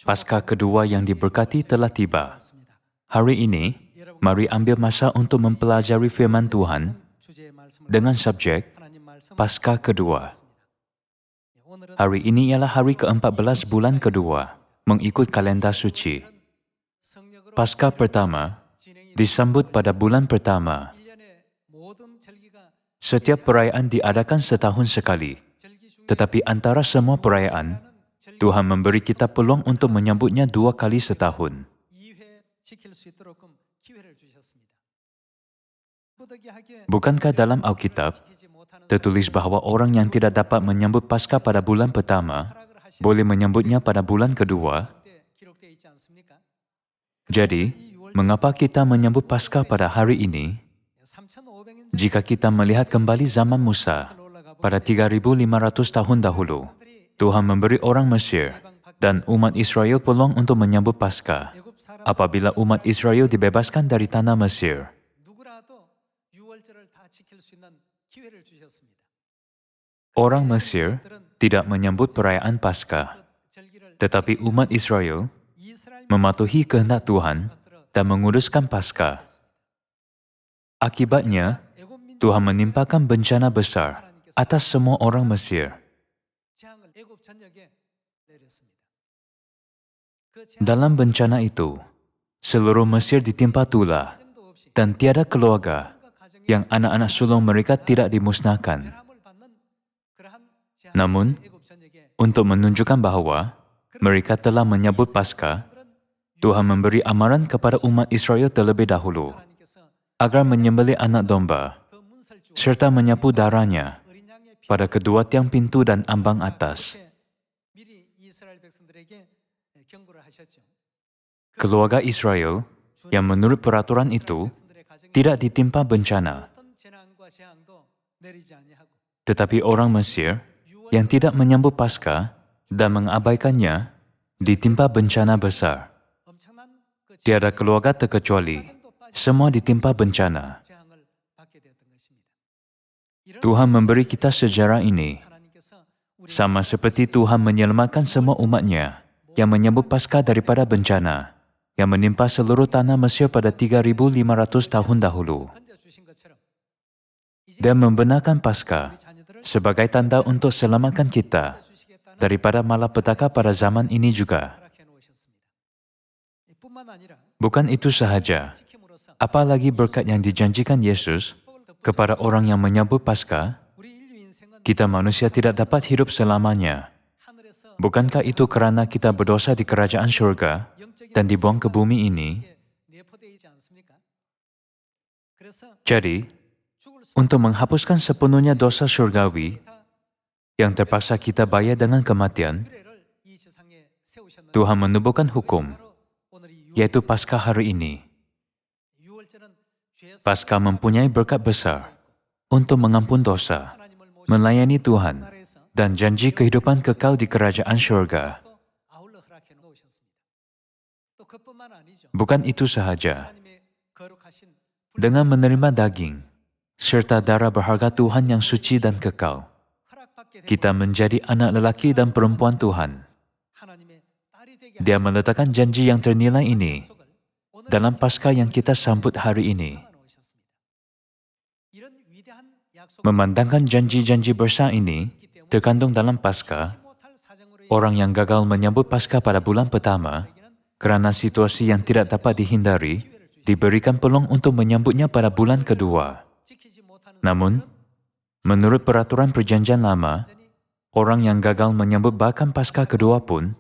Paskah kedua yang diberkati telah tiba. Hari ini, mari ambil masa untuk mempelajari firman Tuhan dengan subjek Paskah kedua. Hari ini ialah hari ke-14 bulan kedua, mengikut kalender suci. Paskah pertama disambut pada bulan pertama. Setiap perayaan diadakan setahun sekali, tetapi antara semua perayaan, Tuhan memberi kita peluang untuk menyambutnya 2 kali setahun. Bukankah dalam Alkitab tertulis bahawa orang yang tidak dapat menyambut Paskah pada bulan pertama boleh menyambutnya pada bulan kedua? Jadi, mengapa kita menyambut Paskah pada hari ini? Jika kita melihat kembali zaman Musa, pada 3.500 tahun dahulu, Tuhan memberi orang Mesir dan umat Israel peluang untuk menyambut Paskah apabila umat Israel dibebaskan dari tanah Mesir. Orang Mesir tidak menyambut perayaan Paskah, tetapi umat Israel mematuhi kehendak Tuhan dan menguduskan Paskah. Akibatnya, Tuhan menimpakan bencana besar atas semua orang Mesir. Dalam bencana itu, seluruh Mesir ditimpa tulah dan tiada keluarga yang anak-anak sulung mereka tidak dimusnahkan. Namun, untuk menunjukkan bahawa mereka telah menyambut Paskah, Tuhan memberi amaran kepada umat Israel terlebih dahulu agar menyembelih anak domba serta menyapu darahnya pada kedua tiang pintu dan ambang atas. Keluarga Israel yang menurut peraturan itu tidak ditimpa bencana. Tetapi orang Mesir yang tidak menyambut Paskah dan mengabaikannya ditimpa bencana besar. Tiada keluarga terkecuali, semua ditimpa bencana. Tuhan memberi kita sejarah ini, sama seperti Tuhan menyelamatkan semua umat-Nya yang menyambut Paskah daripada bencana yang menimpa seluruh tanah Mesir pada 3.500 tahun dahulu. Dan membenarkan Paskah sebagai tanda untuk selamatkan kita daripada malapetaka pada zaman ini juga. Bukan itu sahaja, apalagi berkat yang dijanjikan Yesus kepada orang yang menyambut Paskah, kita manusia tidak dapat hidup selamanya. Bukankah itu kerana kita berdosa di kerajaan syurga dan dibuang ke bumi ini? Jadi, untuk menghapuskan sepenuhnya dosa syurgawi yang terpaksa kita bayar dengan kematian, Tuhan menubuhkan hukum, yaitu Paskah hari ini. Paskah mempunyai berkat besar untuk mengampun dosa, melayani Tuhan, dan janji kehidupan kekal di kerajaan syurga. Bukan itu sahaja. Dengan menerima daging serta darah berharga Tuhan yang suci dan kekal, kita menjadi anak lelaki dan perempuan Tuhan. Dia meletakkan janji yang ternilai ini dalam Paskah yang kita sambut hari ini. Memandangkan janji-janji besar ini terkandung dalam Paskah, orang yang gagal menyambut Paskah pada bulan pertama kerana situasi yang tidak dapat dihindari, diberikan peluang untuk menyambutnya pada bulan kedua. Namun, menurut peraturan Perjanjian Lama, orang yang gagal menyambut bahkan Paskah kedua pun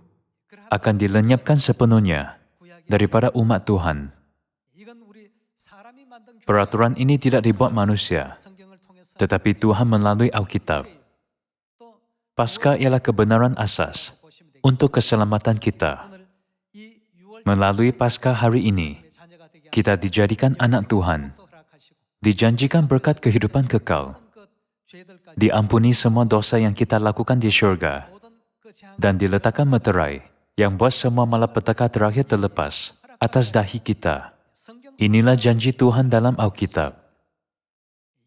akan dilenyapkan sepenuhnya daripada umat Tuhan. Peraturan ini tidak dibuat manusia, tetapi Tuhan melalui Alkitab. Paskah ialah kebenaran asas untuk keselamatan kita. Melalui Paskah hari ini, kita dijadikan anak Tuhan, dijanjikan berkat kehidupan kekal, diampuni semua dosa yang kita lakukan di syurga, dan diletakkan meterai yang buat semua malapetaka terakhir terlepas atas dahi kita. Inilah janji Tuhan dalam Alkitab.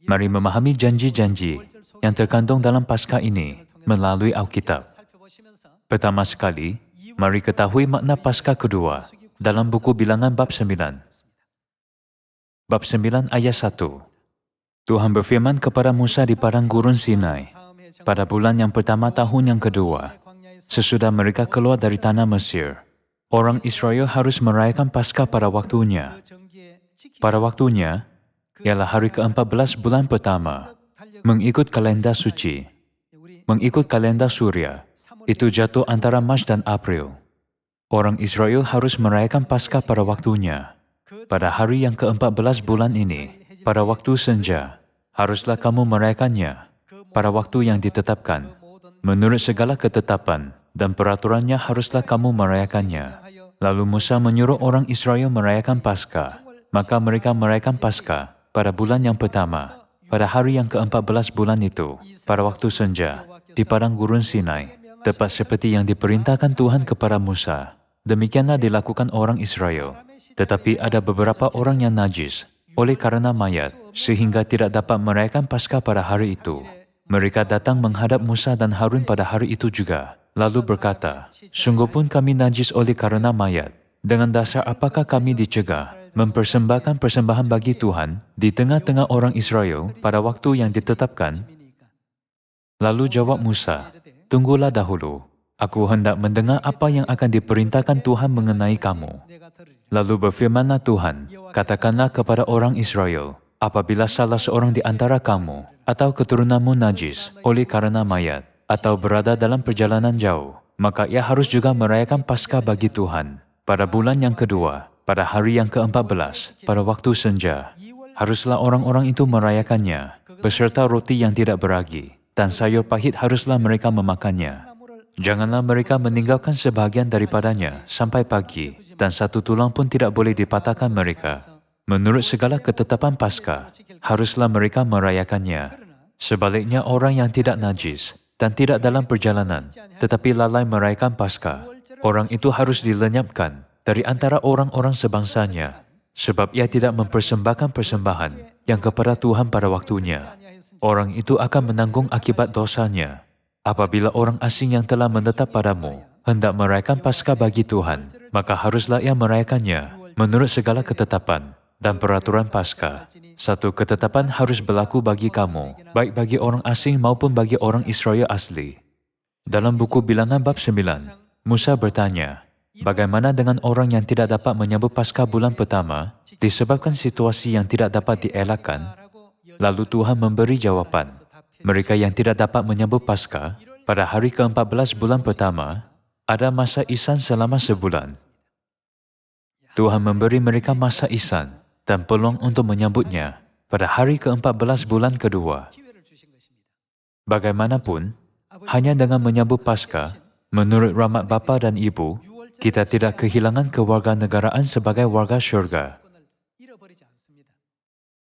Mari memahami janji-janji yang terkandung dalam Paskah ini melalui Alkitab. Pertama sekali, Mari ketahui makna Paskah kedua dalam buku Bilangan bab 9. Bab 9 ayat 1. Tuhan berfirman kepada Musa di padang gurun Sinai pada bulan yang pertama tahun yang kedua, sesudah mereka keluar dari tanah Mesir. Orang Israel harus merayakan Paskah pada waktunya. Pada waktunya, ialah hari ke-14 bulan pertama, mengikut kalender suci. Mengikut kalender Surya, itu jatuh antara Mac dan April. Orang Israel harus merayakan Paskah pada waktunya. Pada hari yang ke-14 bulan ini, pada waktu senja, haruslah kamu merayakannya. Pada waktu yang ditetapkan, menurut segala ketetapan dan peraturannya haruslah kamu merayakannya. Lalu Musa menyuruh orang Israel merayakan Paskah. Maka mereka merayakan Paskah pada bulan yang pertama, pada hari yang ke-14 bulan itu, pada waktu senja, di padang gurun Sinai, tepat seperti yang diperintahkan Tuhan kepada Musa. Demikianlah dilakukan orang Israel. Tetapi ada beberapa orang yang najis oleh karena mayat, sehingga tidak dapat merayakan Paskah pada hari itu. Mereka datang menghadap Musa dan Harun pada hari itu juga, lalu berkata, "Sungguh pun kami najis oleh karena mayat. Dengan dasar apakah kami dicegah mempersembahkan persembahan bagi Tuhan di tengah-tengah orang Israel pada waktu yang ditetapkan?" Lalu jawab Musa, "Tunggulah dahulu. Aku hendak mendengar apa yang akan diperintahkan Tuhan mengenai kamu." Lalu berfirmanlah Tuhan, "Katakanlah kepada orang Israel, apabila salah seorang di antara kamu atau keturunanmu najis oleh karena mayat atau berada dalam perjalanan jauh, maka ia harus juga merayakan Paskah bagi Tuhan pada bulan yang kedua, pada hari yang ke-14, pada waktu senja. Haruslah orang-orang itu merayakannya, beserta roti yang tidak beragi, dan sayur pahit haruslah mereka memakannya. Janganlah mereka meninggalkan sebahagian daripadanya sampai pagi, dan satu tulang pun tidak boleh dipatahkan mereka. Menurut segala ketetapan Paskah, haruslah mereka merayakannya. Sebaliknya orang yang tidak najis dan tidak dalam perjalanan, tetapi lalai merayakan Paskah, orang itu harus dilenyapkan dari antara orang-orang sebangsanya, sebab ia tidak mempersembahkan persembahan yang kepada Tuhan pada waktunya. Orang itu akan menanggung akibat dosanya. Apabila orang asing yang telah menetap padamu hendak merayakan Paskah bagi Tuhan, maka haruslah ia merayakannya menurut segala ketetapan dan peraturan Paskah. Satu ketetapan harus berlaku bagi kamu, baik bagi orang asing maupun bagi orang Israel asli. Dalam buku Bilangan bab 9, Musa bertanya, bagaimana dengan orang yang tidak dapat menyambut Paskah bulan pertama disebabkan situasi yang tidak dapat dielakkan? Lalu Tuhan memberi jawaban, mereka yang tidak dapat menyambut Paskah pada hari ke-14 bulan pertama ada masa ihsan selama sebulan. Tuhan memberi mereka masa ihsan dan peluang untuk menyambutnya pada hari ke-14 bulan kedua. Bagaimanapun, hanya dengan menyambut Paskah, menurut rahmat bapa dan ibu, kita tidak kehilangan kewarganegaraan sebagai warga syurga.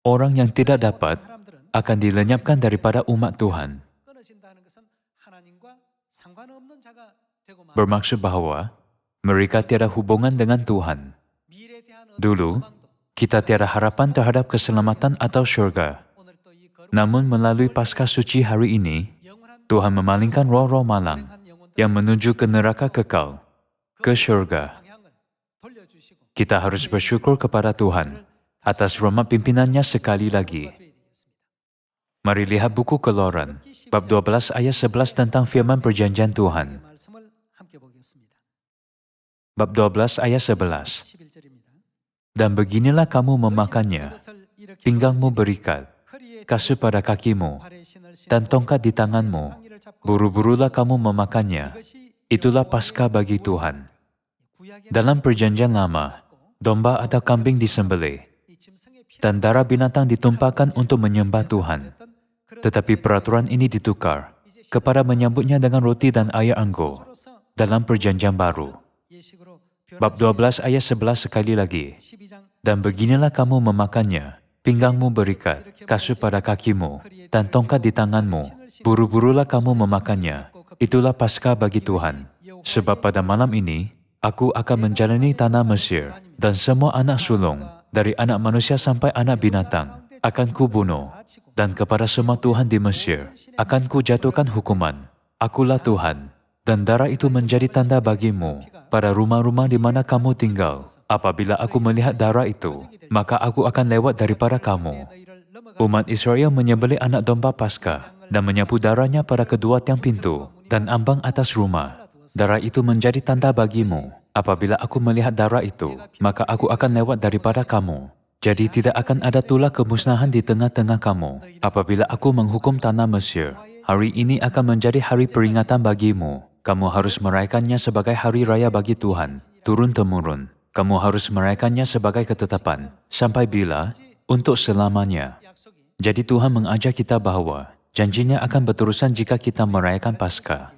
Orang yang tidak dapat akan dilenyapkan daripada umat Tuhan. Bermaksud bahawa mereka tiada hubungan dengan Tuhan. Dulu, kita tiada harapan terhadap keselamatan atau syurga. Namun melalui Paskah suci hari ini, Tuhan memalingkan roh-roh malang yang menuju ke neraka kekal, ke syurga. Kita harus bersyukur kepada Tuhan atas rahmat pimpinannya sekali lagi. Mari lihat buku Keluaran, bab 12 ayat 11 tentang firman perjanjian Tuhan. Bab 12 ayat 11. Dan beginilah kamu memakannya, pinggangmu berikat, kasut pada kakimu, dan tongkat di tanganmu. Buru-burulah kamu memakannya. Itulah Paskah bagi Tuhan. Dalam perjanjian lama, domba atau kambing disembelih, dan darah binatang ditumpahkan untuk menyembah Tuhan. Tetapi peraturan ini ditukar kepada menyambutnya dengan roti dan air anggur dalam perjanjian baru. Bab 12 ayat 11 sekali lagi. Dan beginilah kamu memakannya, pinggangmu berikat, kasut pada kakimu, dan tongkat di tanganmu. Buru-burulah kamu memakannya. Itulah Paskah bagi Tuhan. Sebab pada malam ini, aku akan menjalani tanah Mesir, dan semua anak sulung, dari anak manusia sampai anak binatang, akan kubunuh. Dan kepada semua Tuhan di Mesir, akan kujatuhkan hukuman. Akulah Tuhan. dan darah itu menjadi tanda bagimu pada rumah-rumah di mana kamu tinggal. Apabila aku melihat darah itu, maka aku akan lewat daripada kamu. Umat Israel menyembelih anak domba Paskah dan menyapu darahnya pada kedua tiang pintu dan ambang atas rumah. Darah itu menjadi tanda bagimu. Apabila aku melihat darah itu, maka aku akan lewat daripada kamu. Jadi tidak akan ada tulah kemusnahan di tengah-tengah kamu. Apabila aku menghukum tanah Mesir, hari ini akan menjadi hari peringatan bagimu. Kamu harus merayakannya sebagai hari raya bagi Tuhan, turun-temurun. Kamu harus merayakannya sebagai ketetapan. Sampai bila? Untuk selamanya. Jadi Tuhan mengajak kita bahwa janjinya akan berterusan jika kita merayakan Paskah.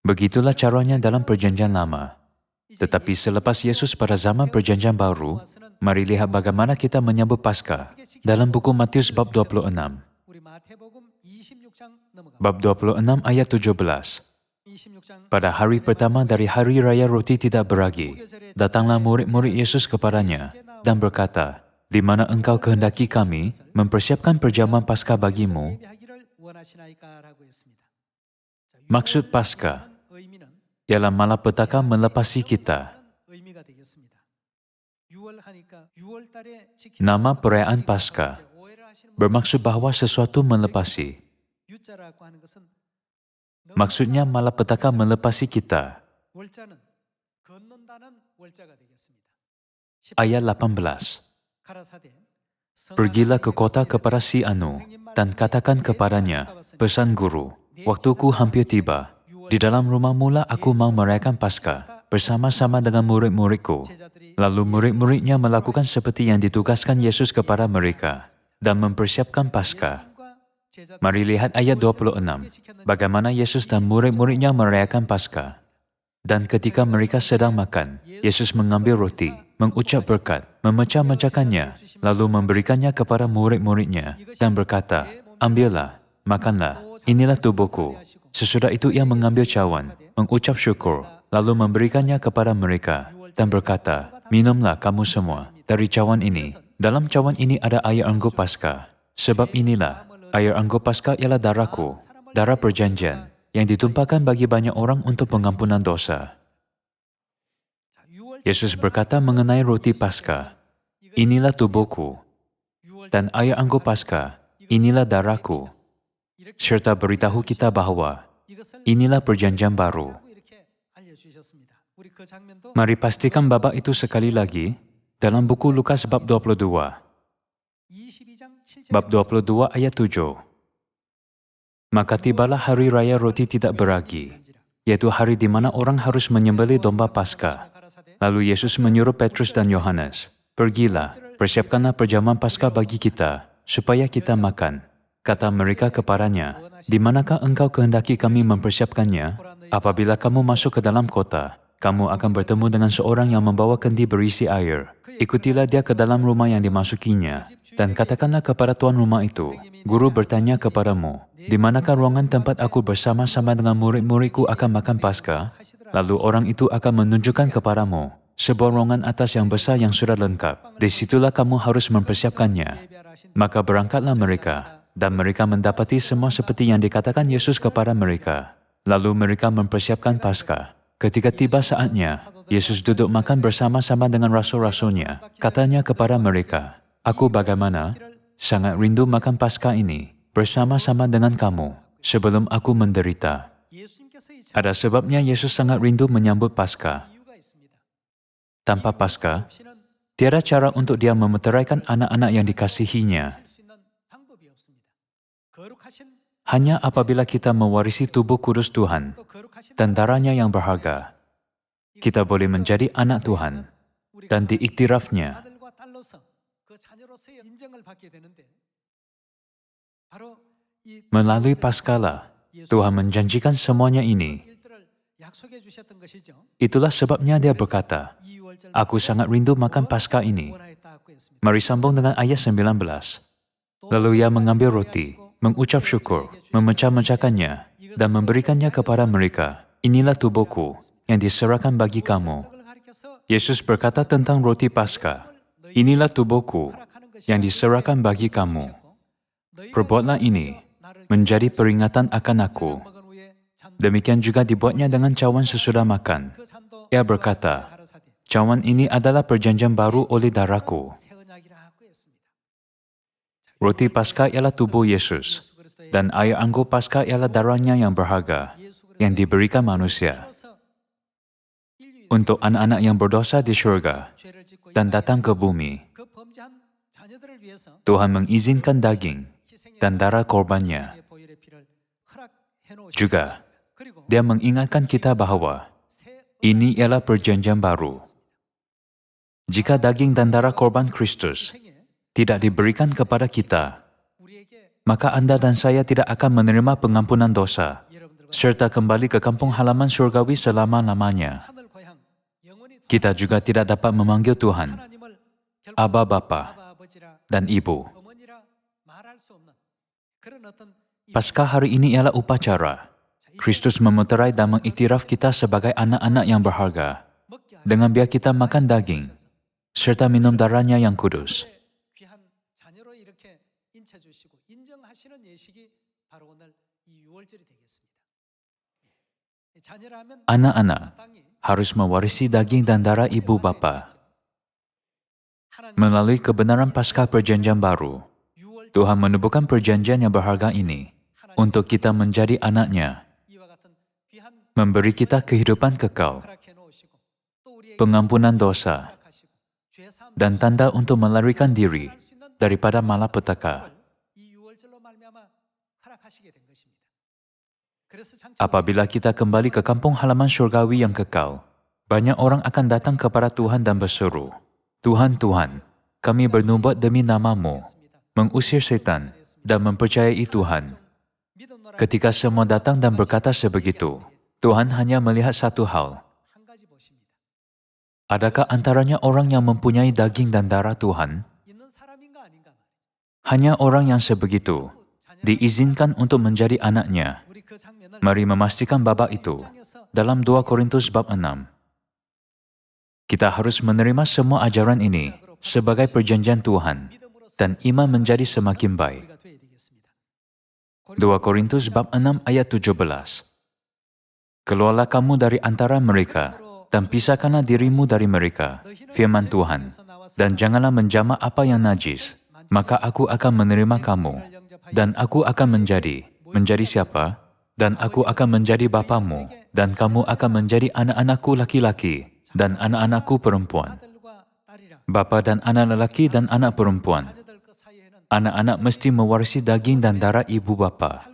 Begitulah caranya dalam Perjanjian Lama. Tetapi selepas Yesus pada zaman Perjanjian Baru, mari lihat bagaimana kita menyambut Paskah dalam buku Matius bab 26. Bab 26 ayat 17. Pada hari pertama dari hari raya roti tidak beragi, datanglah murid-murid Yesus kepadanya dan berkata, "Di mana engkau kehendaki kami mempersiapkan perjamuan Paskah bagimu?" Maksud Paskah ialah malapetaka melepasi kita. Nama perayaan Paskah bermaksud bahwa sesuatu melepasi. Maksudnya malapetaka melepasi kita. Ayat 18. Pergilah ke kota kepada si Anu dan katakan kepadanya, "Pesan guru, waktuku hampir tiba. Di dalam rumah mula aku mau merayakan Paskah bersama-sama dengan murid-muridku." Lalu murid-muridnya melakukan seperti yang ditugaskan Yesus kepada mereka dan mempersiapkan Paskah. Mari lihat ayat 26, bagaimana Yesus dan murid-muridnya merayakan Paskah. Dan ketika mereka sedang makan, Yesus mengambil roti, mengucap berkat, memecah-mecahkannya, lalu memberikannya kepada murid-muridnya dan berkata, "Ambillah, makanlah, inilah tubuhku." Sesudah itu ia mengambil cawan, mengucap syukur, lalu memberikannya kepada mereka dan berkata, "Minumlah kamu semua dari cawan ini. Dalam cawan ini ada air anggur Paskah. Sebab inilah, air anggur Paskah ialah darahku, darah perjanjian, yang ditumpahkan bagi banyak orang untuk pengampunan dosa." Yesus berkata mengenai roti Paskah, "Inilah tubuhku," dan air anggur Paskah, "Inilah darahku," serta beritahu kita bahwa inilah perjanjian baru. Mari pastikan babak itu sekali lagi dalam buku Lukas bab 22. Bab 22 ayat 7. Maka tibalah hari raya roti tidak beragi, yaitu hari di mana orang harus menyembelih domba Paskah. Lalu Yesus menyuruh Petrus dan Yohanes, "Pergilah, persiapkanlah perjamuan Paskah bagi kita, supaya kita makan." Kata mereka kepadanya, "Di manakah engkau kehendaki kami mempersiapkannya? Apabila kamu masuk ke dalam kota, kamu akan bertemu dengan seorang yang membawa kendi berisi air. Ikutilah dia ke dalam rumah yang dimasukinya, dan katakanlah kepada tuan rumah itu, 'Guru bertanya kepadamu, di manakah ruangan tempat aku bersama-sama dengan murid-muridku akan makan Paskah?' Lalu orang itu akan menunjukkan kepadamu sebuah ruangan atas yang besar yang sudah lengkap. Disitulah kamu harus mempersiapkannya." Maka berangkatlah mereka, dan mereka mendapati semua seperti yang dikatakan Yesus kepada mereka. Lalu mereka mempersiapkan Paskah. Ketika tiba saatnya, Yesus duduk makan bersama-sama dengan rasul-rasulnya. Katanya kepada mereka, "Aku bagaimana? Sangat rindu makan Paskah ini bersama-sama dengan kamu sebelum aku menderita." Ada sebabnya Yesus sangat rindu menyambut Paskah. Tanpa Paskah, tiada cara untuk dia memeteraikan anak-anak yang dikasihinya. Hanya apabila kita mewarisi tubuh kudus Tuhan dan darahnya yang berharga, kita boleh menjadi anak Tuhan dan diiktirafnya. Melalui Paskahlah, Tuhan menjanjikan semuanya ini. Itulah sebabnya dia berkata, "Aku sangat rindu makan Paskah ini." Mari sambung dengan ayat 19. Lalu ia mengambil roti, mengucap syukur, memecah-mecahkannya, dan memberikannya kepada mereka. "Inilah tubuhku yang diserahkan bagi kamu." Yesus berkata tentang roti Paskah, "Inilah tubuhku yang diserahkan bagi kamu. Perbuatlah ini menjadi peringatan akan aku." Demikian juga dibuatnya dengan cawan sesudah makan. Ia berkata, cawan ini adalah perjanjian baru oleh darahku. Roti Paskah ialah tubuh Yesus, dan air anggur Paskah ialah darahnya yang berharga, yang diberikan manusia. Untuk anak-anak yang berdosa di surga dan datang ke bumi, Tuhan mengizinkan daging dan darah korbannya. Juga, Dia mengingatkan kita bahwa ini ialah perjanjian baru. Jika daging dan darah korban Kristus tidak diberikan kepada kita, maka Anda dan saya tidak akan menerima pengampunan dosa, serta kembali ke kampung halaman surgawi selama-lamanya. Kita juga tidak dapat memanggil Tuhan, Aba Bapa, dan Ibu. Paskah hari ini ialah upacara. Kristus memeterai dan mengiktiraf kita sebagai anak-anak yang berharga, dengan biar kita makan daging, serta minum darahnya yang kudus. Anak-anak harus mewarisi daging dan darah ibu bapa. Melalui kebenaran Paskah Perjanjian Baru, Tuhan menubuhkan perjanjian yang berharga ini untuk kita menjadi anak-Nya, memberi kita kehidupan kekal, pengampunan dosa, dan tanda untuk melarikan diri daripada malapetaka. Apabila kita kembali ke kampung halaman surgawi yang kekal, banyak orang akan datang kepada Tuhan dan berseru, Tuhan, Tuhan, kami bernubuat demi nama-Mu, mengusir setan dan mempercayai Tuhan. Ketika semua datang dan berkata sebegitu, Tuhan hanya melihat satu hal. Adakah antaranya orang yang mempunyai daging dan darah Tuhan? Hanya orang yang sebegitu diizinkan untuk menjadi anak-Nya. Mari memastikan babak itu dalam 2 Korintus bab 6. Kita harus menerima semua ajaran ini sebagai perjanjian Tuhan dan iman menjadi semakin baik. 2 Korintus bab 6 ayat 17. Keluarlah kamu dari antara mereka dan pisahkanlah dirimu dari mereka, firman Tuhan, dan janganlah menjamah apa yang najis, maka aku akan menerima kamu, dan aku akan menjadi siapa? Dan aku akan menjadi bapamu, dan kamu akan menjadi anak-anakku laki-laki, dan anak-anakku perempuan. Bapa dan anak lelaki dan anak perempuan. Anak-anak mesti mewarisi daging dan darah ibu bapa.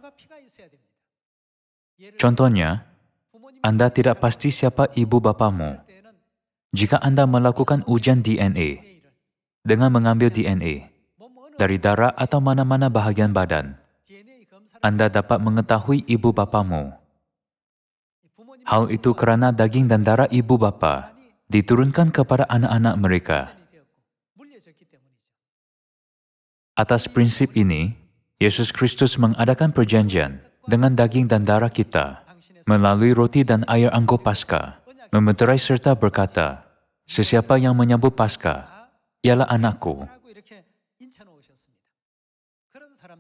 Contohnya, Anda tidak pasti siapa ibu bapamu. Jika Anda melakukan ujian DNA, dengan mengambil DNA dari darah atau mana-mana bahagian badan, Anda dapat mengetahui ibu bapamu. Hal itu kerana daging dan darah ibu bapa diturunkan kepada anak-anak mereka. Atas prinsip ini, Yesus Kristus mengadakan perjanjian dengan daging dan darah kita melalui roti dan air anggur Paskah, memeterai serta berkata, sesiapa yang menyambut Paskah ialah anakku.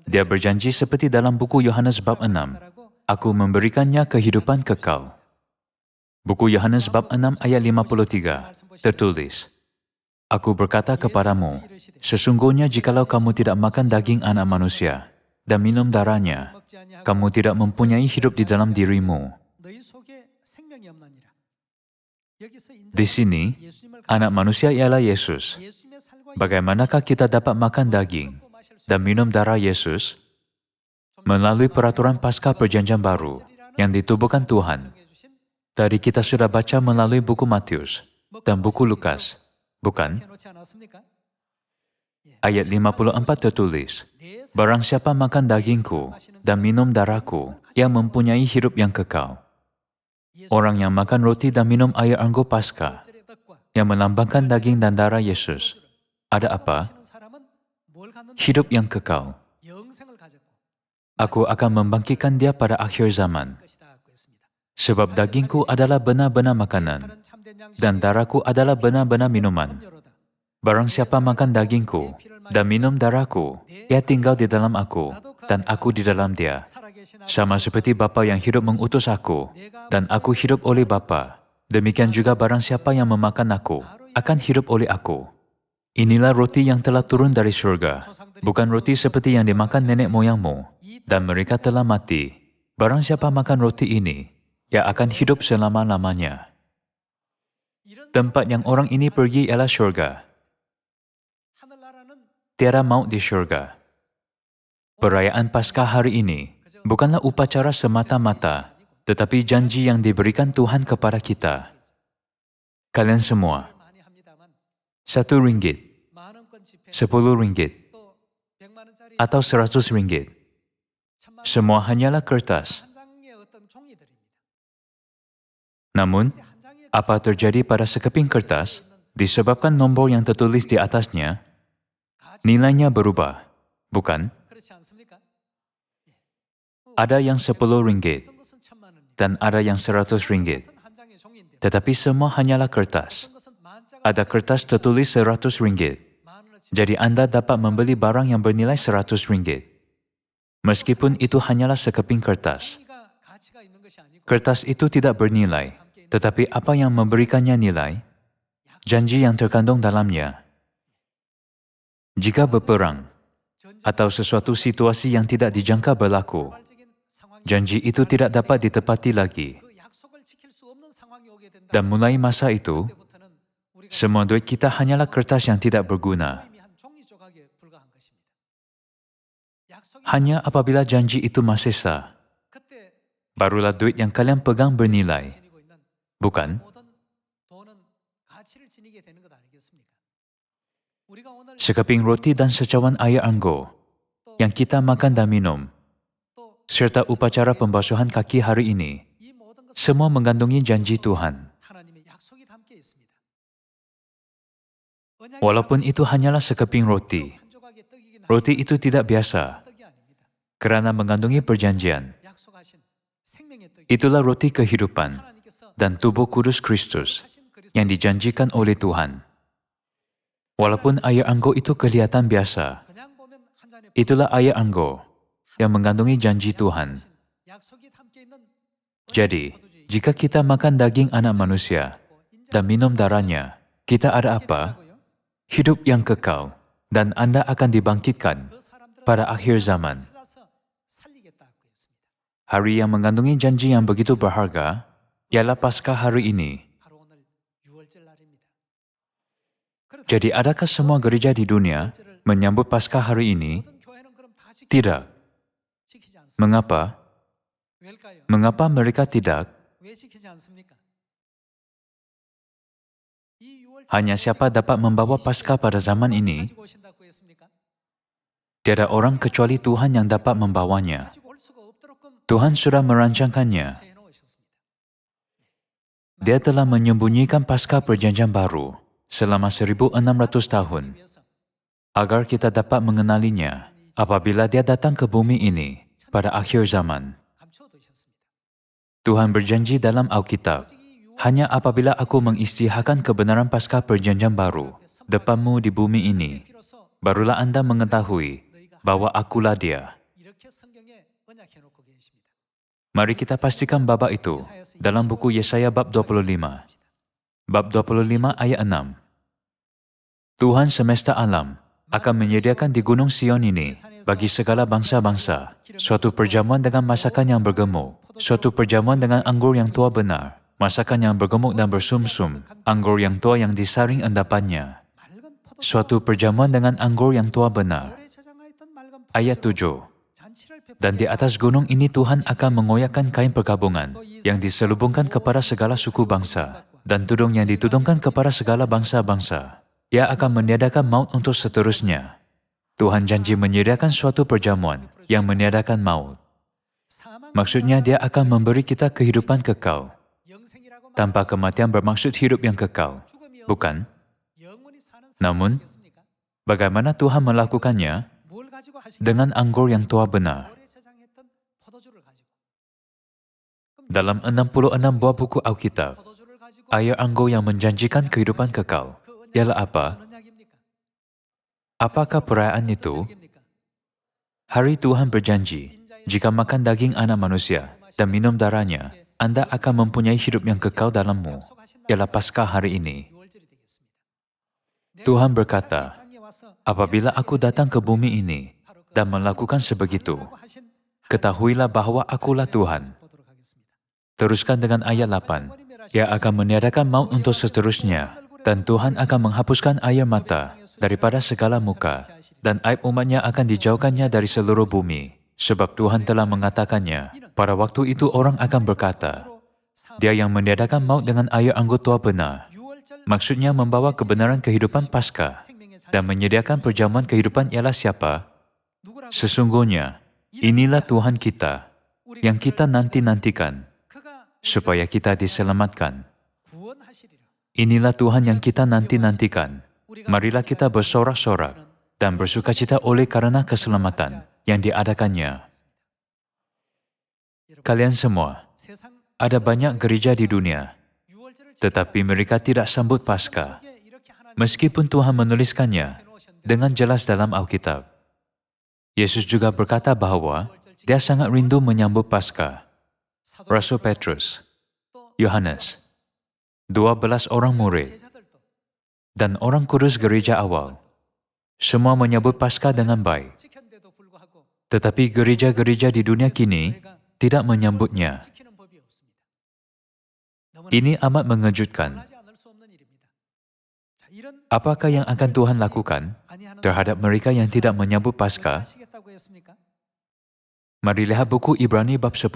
Dia berjanji seperti dalam buku Yohanes bab 6, aku memberikannya kehidupan kekal. Buku Yohanes bab 6 ayat 53, tertulis, aku berkata kepadamu, sesungguhnya jikalau kamu tidak makan daging anak manusia dan minum darahnya, kamu tidak mempunyai hidup di dalam dirimu. Di sini, anak manusia ialah Yesus. Bagaimanakah kita dapat makan daging dan minum darah Yesus? Melalui peraturan Paskah Perjanjian Baru yang ditubuhkan Tuhan. Tadi kita sudah baca melalui buku Matius dan buku Lukas, bukan? Ayat 54 tertulis, barang siapa makan dagingku dan minum darahku, ia mempunyai hidup yang kekal. Orang yang makan roti dan minum air anggur Paskah, yang melambangkan daging dan darah Yesus, ada apa? Hidup yang kekal. Aku akan membangkitkan dia pada akhir zaman. Sebab dagingku adalah benar-benar makanan, dan darahku adalah benar-benar minuman. Barang siapa makan dagingku dan minum darahku, ia tinggal di dalam aku, dan aku di dalam dia. Sama seperti Bapa yang hidup mengutus aku, dan aku hidup oleh Bapa, demikian juga barang siapa yang memakan aku, akan hidup oleh aku. Inilah roti yang telah turun dari surga, bukan roti seperti yang dimakan nenek moyangmu, dan mereka telah mati. Barang siapa makan roti ini, ia akan hidup selama-lamanya. Tempat yang orang ini pergi ialah surga. Tiada maut di surga. Perayaan Paskah hari ini bukanlah upacara semata-mata, tetapi janji yang diberikan Tuhan kepada kita. Kalian semua, RM1, RM10, atau RM100, semua hanyalah kertas. Namun, apa terjadi pada sekeping kertas disebabkan nombor yang tertulis di atasnya, nilainya berubah, bukan? Ada yang RM10 dan ada yang RM100. Tetapi semua hanyalah kertas. Ada kertas tertulis RM100. Jadi Anda dapat membeli barang yang bernilai RM100. Meskipun itu hanyalah sekeping kertas. Kertas itu tidak bernilai, tetapi apa yang memberikannya nilai? Janji yang terkandung dalamnya. Jika berperang, atau sesuatu situasi yang tidak dijangka berlaku, janji itu tidak dapat ditepati lagi. Dan mulai masa itu, semua duit kita hanyalah kertas yang tidak berguna. Hanya apabila janji itu masih sah, barulah duit yang kalian pegang bernilai. Bukan? Sekeping roti dan secawan air anggur yang kita makan dan minum, serta upacara pembasuhan kaki hari ini, semua mengandungi janji Tuhan. Walaupun itu hanyalah sekeping roti, roti itu tidak biasa, kerana mengandungi perjanjian. Itulah roti kehidupan dan tubuh kudus Kristus yang dijanjikan oleh Tuhan. Walaupun air anggur itu kelihatan biasa, itulah air anggur yang mengandungi janji Tuhan. Jadi, jika kita makan daging anak manusia dan minum darahnya, kita ada apa? Hidup yang kekal, dan Anda akan dibangkitkan pada akhir zaman. Hari yang mengandungi janji yang begitu berharga ialah Paskah hari ini. Jadi adakah semua gereja di dunia menyambut Paskah hari ini? Tidak. Mengapa? Mengapa mereka tidak? Hanya siapa dapat membawa Paskah pada zaman ini? Tiada orang kecuali Tuhan yang dapat membawanya. Tuhan sudah merancangkannya. Dia telah menyembunyikan Paskah Perjanjian Baru selama 1600 tahun, agar kita dapat mengenalinya apabila Dia datang ke bumi ini pada akhir zaman. Tuhan berjanji dalam Alkitab, hanya apabila aku mengisytiharkan kebenaran Paskah Perjanjian Baru depanmu di bumi ini, barulah Anda mengetahui bahwa akulah Dia. Mari kita pastikan bab itu dalam buku Yesaya bab 25. Bab 25 ayat 6. Tuhan semesta alam akan menyediakan di Gunung Sion ini bagi segala bangsa-bangsa suatu perjamuan dengan masakan yang bergemuk, suatu perjamuan dengan anggur yang tua benar, masakan yang bergemuk dan bersumsum, anggur yang tua yang disaring endapannya. Suatu perjamuan dengan anggur yang tua benar. Ayat 7. Dan di atas gunung ini Tuhan akan mengoyakkan kain perkabungan yang diselubungkan kepada segala suku bangsa dan tudung yang ditudungkan kepada segala bangsa-bangsa. Ia akan meniadakan maut untuk seterusnya. Tuhan janji menyediakan suatu perjamuan yang meniadakan maut. Maksudnya Dia akan memberi kita kehidupan kekal. Tanpa kematian bermaksud hidup yang kekal, bukan? Namun, bagaimana Tuhan melakukannya? Dengan anggur yang tua benar. Dalam 66 buah buku Alkitab, air anggur yang menjanjikan kehidupan kekal ialah apa? Apakah perayaan itu? Hari Tuhan berjanji Jika makan daging anak manusia dan minum darahnya, Anda akan mempunyai hidup yang kekal dalammu. Ialah Paskah hari ini. Tuhan berkata, apabila aku datang ke bumi ini dan melakukan sebegitu, ketahuilah bahwa akulah Tuhan. Teruskan dengan ayat 8. Ia akan meniadakan maut untuk seterusnya, dan Tuhan akan menghapuskan air mata daripada segala muka, dan aib umatnya akan dijauhkannya dari seluruh bumi. Sebab Tuhan telah mengatakannya, pada waktu itu orang akan berkata, Dia yang meniadakan maut dengan air anggur tua benar. Maksudnya membawa kebenaran kehidupan Paskah dan menyediakan perjamuan kehidupan ialah siapa? Sesungguhnya, inilah Tuhan kita yang kita nanti-nantikan supaya kita diselamatkan. Inilah Tuhan yang kita nanti-nantikan. Marilah kita bersorak-sorak dan bersukacita oleh karena keselamatan yang diadakannya. Kalian semua, ada banyak gereja di dunia, tetapi mereka tidak sambut Paskah. Meskipun Tuhan menuliskannya dengan jelas dalam Alkitab. Yesus juga berkata bahwa Dia sangat rindu menyambut Paskah. Rasul Petrus, Yohanes, 12 orang murid, dan orang kudus gereja awal, semua menyambut Paskah dengan baik. Tetapi gereja-gereja di dunia kini tidak menyambutnya. Ini amat mengejutkan. Apakah yang akan Tuhan lakukan terhadap mereka yang tidak menyambut Paskah? Mari lihat buku Ibrani bab 10.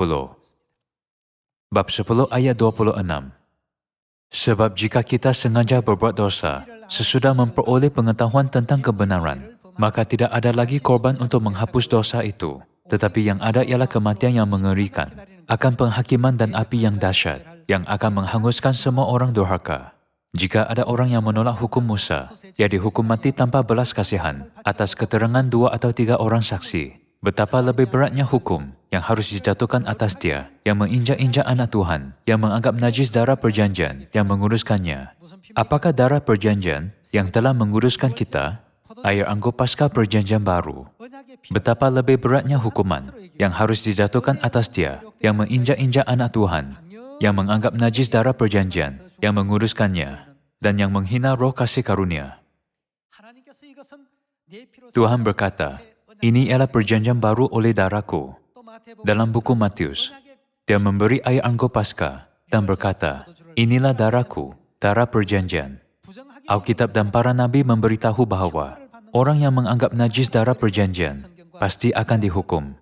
Bab 10 ayat 26. Sebab jika kita sengaja berbuat dosa, sesudah memperoleh pengetahuan tentang kebenaran, maka tidak ada lagi korban untuk menghapus dosa itu. Tetapi yang ada ialah kematian yang mengerikan, akan penghakiman dan api yang dahsyat, yang akan menghanguskan semua orang durhaka. Jika ada orang yang menolak hukum Musa, ia dihukum mati tanpa belas kasihan atas keterangan 2 atau 3 orang saksi. Betapa lebih beratnya hukum yang harus dijatuhkan atas dia, yang menginjak-injak anak Tuhan, yang menganggap najis darah perjanjian, yang menguruskannya. Apakah darah perjanjian yang telah menguruskan kita? Air anggur Paskah perjanjian baru. Betapa lebih beratnya hukuman yang harus dijatuhkan atas dia, yang menginjak-injak anak Tuhan, yang menganggap najis darah perjanjian, yang menguruskannya, dan yang menghina roh kasih karunia. Tuhan berkata, ini ialah perjanjian baru oleh darahku. Dalam buku Matius, Dia memberi air anggur Paskah dan berkata, inilah darahku, darah perjanjian. Alkitab dan para nabi memberitahu bahwa orang yang menganggap najis darah perjanjian pasti akan dihukum.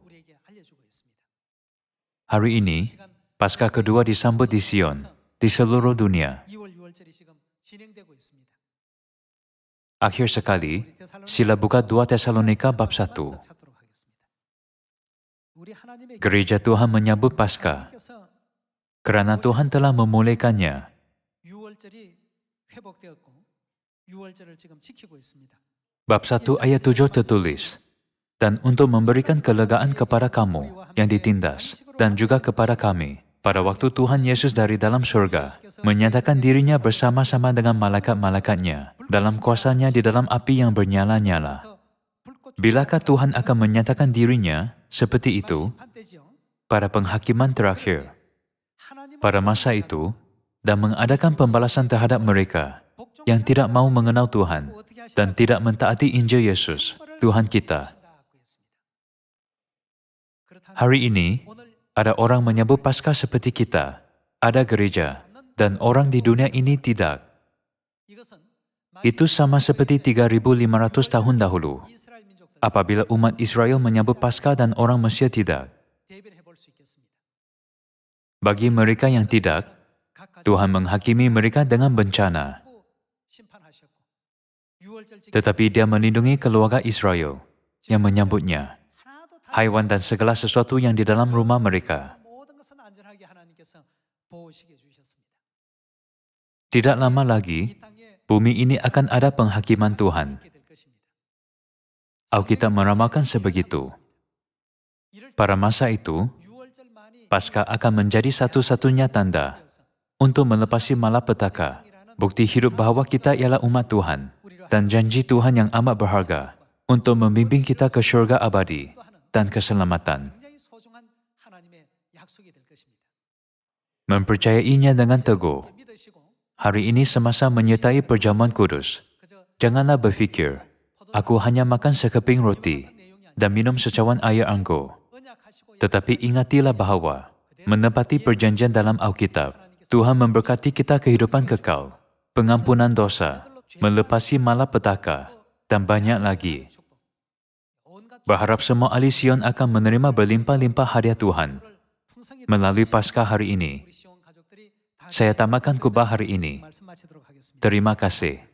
Hari ini, Paskah kedua disambut di Sion, di seluruh dunia. Akhir sekali, sila buka 2 Tesalonika bab 1. Gereja Tuhan menyambut Paskah, kerana Tuhan telah memulaikannya. Bab 1 ayat 7 tertulis, dan untuk memberikan kelegaan kepada kamu yang ditindas, dan juga kepada kami, pada waktu Tuhan Yesus dari dalam surga, menyatakan dirinya bersama-sama dengan malaikat-malaikatnya, dalam kuasanya di dalam api yang bernyala-nyala. Bilakah Tuhan akan menyatakan dirinya seperti itu? Pada penghakiman terakhir. Pada masa itu, dan mengadakan pembalasan terhadap mereka yang tidak mau mengenal Tuhan dan tidak mentaati Injil Yesus, Tuhan kita. Hari ini, ada orang menyambut Paskah seperti kita. Ada gereja, dan orang di dunia ini tidak. Itu sama seperti 3.500 tahun dahulu, apabila umat Israel menyambut Paskah dan orang Mesir tidak. Bagi mereka yang tidak, Tuhan menghakimi mereka dengan bencana. Tetapi Dia melindungi keluarga Israel yang menyambutnya, haiwan dan segala sesuatu yang di dalam rumah mereka. Tidak lama lagi, bumi ini akan ada penghakiman Tuhan. Alkitab meramalkan sebegitu. Pada masa itu, Paskah akan menjadi satu-satunya tanda untuk melepasi malapetaka, bukti hidup bahwa kita ialah umat Tuhan, dan janji Tuhan yang amat berharga untuk membimbing kita ke syurga abadi dan keselamatan. mempercayainya dengan teguh. Hari ini semasa menyertai perjamuan kudus, janganlah berfikir, aku hanya makan sekeping roti dan minum secawan air anggur. Tetapi ingatilah bahawa menepati perjanjian dalam Alkitab, Tuhan memberkati kita kehidupan kekal, pengampunan dosa, melepasi malapetaka, dan banyak lagi. Berharap semua ahli Sion akan menerima berlimpah-limpah hadiah Tuhan melalui Paskah hari ini. Saya tamatkan khotbah hari ini. Terima kasih.